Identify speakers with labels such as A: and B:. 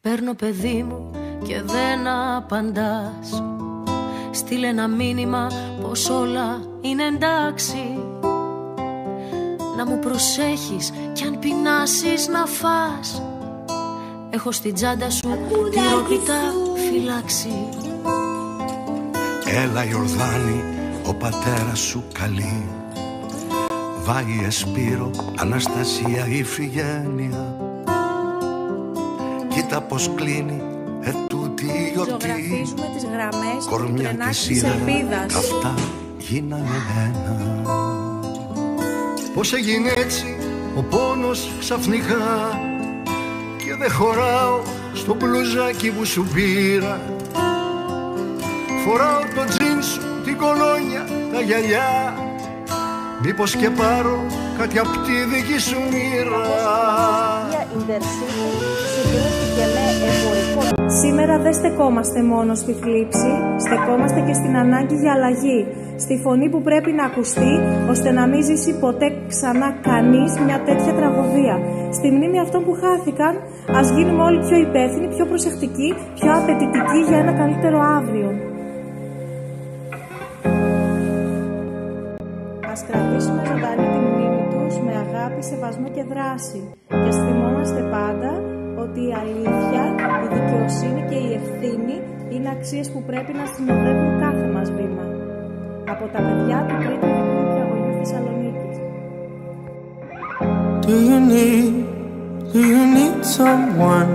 A: Παίρνω παιδί μου και δεν απαντάς. Στείλε ένα μήνυμα πως όλα είναι εντάξει. Να μου προσέχεις κι αν πεινάσεις να φας. Έχω στην τσάντα σου τυρόπιτα φυλάξει.
B: Έλα Ιορδάνη, ο πατέρας σου καλεί. Βάγει Εσπύρο, Αναστασία, Ιφηγένεια. Κοίτα πως κλείνει ετούτη η γιορτή.
C: Ζωγραφίζουμε τις γραμμές
B: του τρενάκι της ελπίδας. Αυτά γίνανε ένα.
D: Πώς έγινε έτσι ο πόνος ξαφνικά και δεν χωράω στο μπλουζάκι που σου πήρα. Φοράω το τζιν σου, την κολόνια, τα γυαλιά. Μήπως και πάρω κάτι απ' τη δική σου μοίρα.
C: Σήμερα δεν στεκόμαστε μόνο στη θλίψη, στεκόμαστε και στην ανάγκη για αλλαγή. Στη φωνή που πρέπει να ακουστεί, ώστε να μην ζήσει ποτέ ξανά κανείς μια τέτοια τραγωδία. Στη μνήμη αυτών που χάθηκαν, ας γίνουμε όλοι πιο υπεύθυνοι, πιο προσεκτικοί, πιο απαιτητικοί για ένα καλύτερο αύριο. Ας κρατήσουμε ζωντανή τη μνήμη τους με αγάπη, σεβασμό και δράση. Και ας θυμόμαστε πάντα ότι η αλήθεια, η δικαιοσύνη και η ευθύνη είναι αξίες που πρέπει να συνοδεύουν κάθε μας βήμα. Από τα παιδιά του Τρίτου Ειδικού Νηπιαγωγείου Θεσσαλονίκης.
E: Do you need someone